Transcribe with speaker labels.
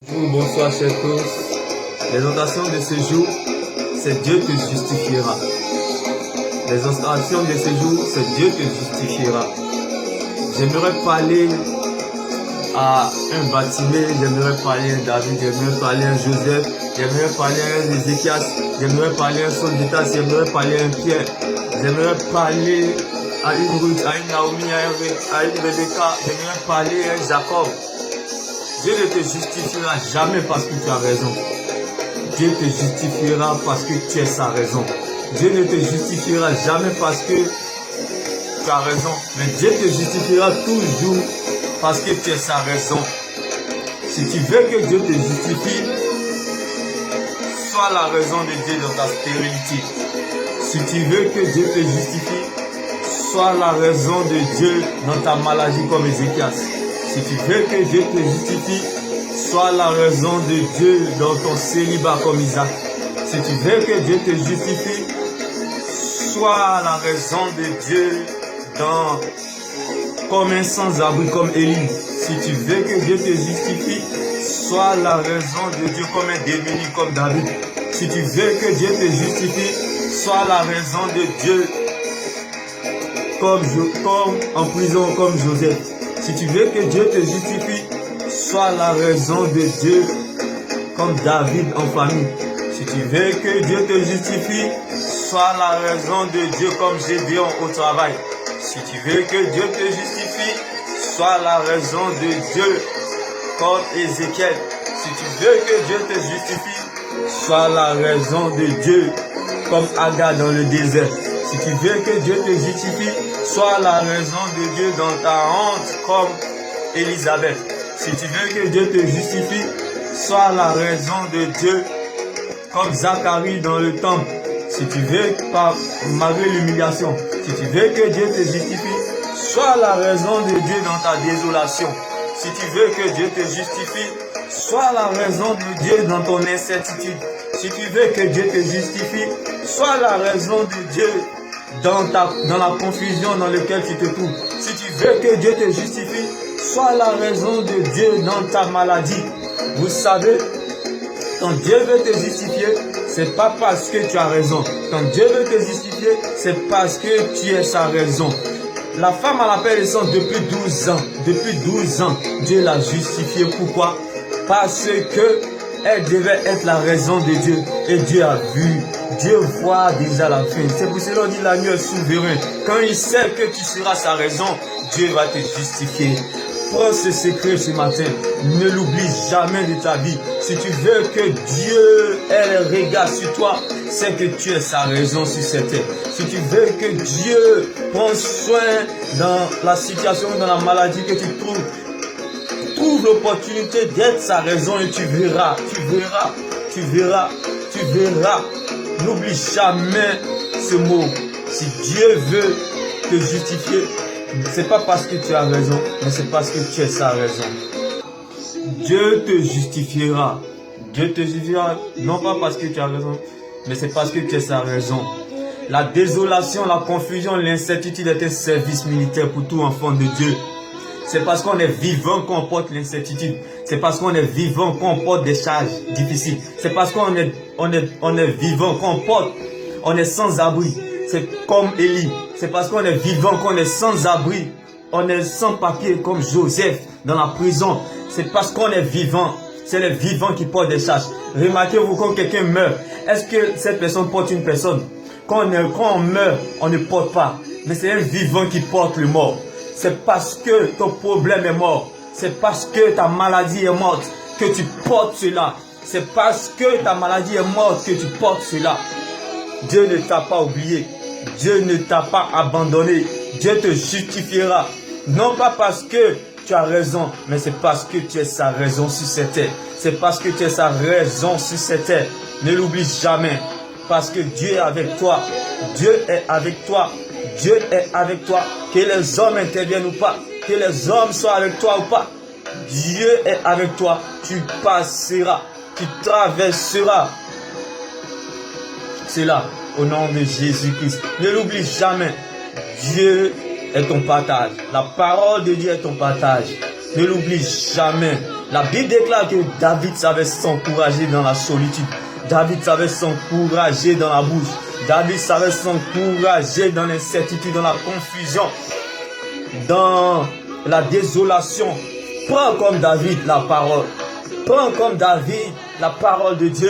Speaker 1: Bonsoir chers tous. L'exhortation de ce jour, c'est Dieu te justifiera. L'exhortation de ce jour, c'est Dieu te justifiera. J'aimerais parler à un Bartimée, j'aimerais parler à un David, j'aimerais parler à un Joseph, j'aimerais parler à un Ézéchias, j'aimerais parler à un Solditas, j'aimerais parler à un Pierre, j'aimerais parler à une Ruth, à une Naomi, à une Rebecca, j'aimerais parler à un Jacob. Dieu ne te justifiera jamais parce que tu as raison. Dieu te justifiera parce que tu es sa raison. Dieu ne te justifiera jamais parce que tu as raison. Mais Dieu te justifiera toujours parce que tu es sa raison. Si tu veux que Dieu te justifie, sois la raison de Dieu dans ta stérilité. Si tu veux que Dieu te justifie, sois la raison de Dieu dans ta maladie comme Ézéchias. Si tu veux que Dieu te justifie, sois la raison de Dieu dans ton célibat comme Isaac. Si tu veux que Dieu te justifie, sois la raison de Dieu comme un sans-abri comme Élie. Si tu veux que Dieu te justifie, sois la raison de Dieu comme un démuni comme David. Si tu veux que Dieu te justifie, sois la raison de Dieu comme en prison comme Joseph. Si tu veux que Dieu te justifie, sois la raison de Dieu comme David en famille. Si tu veux que Dieu te justifie, sois la raison de Dieu comme Gédéon au travail. Si tu veux que Dieu te justifie, sois la raison de Dieu comme Ézéchiel. Si tu veux que Dieu te justifie, sois la raison de Dieu comme Agar dans le désert. Si tu veux que Dieu te justifie, sois la raison de Dieu dans ta honte comme Élisabeth. Si tu veux que Dieu te justifie, sois la raison de Dieu comme Zacharie dans le temple. Si tu veux, malgré l'humiliation, si tu veux que Dieu te justifie, sois la raison de Dieu dans ta désolation. Si tu veux que Dieu te justifie, sois la raison de Dieu dans ton incertitude. Si tu veux que Dieu te justifie, sois la raison de Dieu dans la confusion dans laquelle tu te trouves. Si tu veux que Dieu te justifie, sois la raison de Dieu dans ta maladie. Vous savez, quand Dieu veut te justifier, c'est pas parce que tu as raison. Quand Dieu veut te justifier, c'est parce que tu es sa raison. La femme à la pénitence depuis 12 ans. Depuis 12 ans, Dieu l'a justifiée. Pourquoi? Parce que elle devait être la raison de Dieu. Et Dieu a vu. Dieu voit déjà la fin. C'est pour cela qu'on dit l'agneau est souverain. Quand il sait que tu seras sa raison, Dieu va te justifier. Prends ce secret ce matin. Ne l'oublie jamais de ta vie. Si tu veux que Dieu ait le regard sur toi, c'est que tu es sa raison sur cette terre. Si tu veux que Dieu prenne soin dans la situation, dans la maladie que tu trouves, trouve l'opportunité d'être sa raison et tu verras, tu verras, tu verras, tu verras. N'oublie jamais ce mot. Si Dieu veut te justifier, c'est pas parce que tu as raison, mais c'est parce que tu es sa raison. Dieu te justifiera. Dieu te justifiera, non pas parce que tu as raison, mais c'est parce que tu es sa raison. La désolation, la confusion, l'incertitude est un service militaire pour tout enfant de Dieu. C'est parce qu'on est vivant qu'on porte l'incertitude. C'est parce qu'on est vivant qu'on porte des charges difficiles. C'est parce qu'on est vivant on est sans abri. C'est comme Élie. C'est parce qu'on est vivant qu'on est sans abri. On est sans papier comme Joseph dans la prison. C'est parce qu'on est vivant. C'est les vivants qui portent des charges. Remarquez-vous quand quelqu'un meurt. Est-ce que cette personne porte une personne? Quand on meurt, on ne porte pas. Mais c'est un vivant qui porte le mort. C'est parce que ton problème est mort. C'est parce que ta maladie est morte que tu portes cela. C'est parce que ta maladie est morte que tu portes cela. Dieu ne t'a pas oublié. Dieu ne t'a pas abandonné. Dieu te justifiera. Non pas parce que tu as raison, mais c'est parce que tu es sa raison sur cette terre. C'est parce que tu es sa raison sur cette terre. Ne l'oublie jamais. Parce que Dieu est avec toi. Dieu est avec toi. Dieu est avec toi. Que les hommes interviennent ou pas. Que les hommes soient avec toi ou pas. Dieu est avec toi. Tu passeras. Tu traverseras. C'est là, au nom de Jésus-Christ. Ne l'oublie jamais. Dieu est ton partage. La parole de Dieu est ton partage. Ne l'oublie jamais. La Bible déclare que David savait s'encourager dans la solitude. David savait s'encourager dans la bouche. David savait s'encourager dans l'incertitude, dans la confusion, dans la désolation. Prends comme David la parole. Prends comme David la parole de Dieu.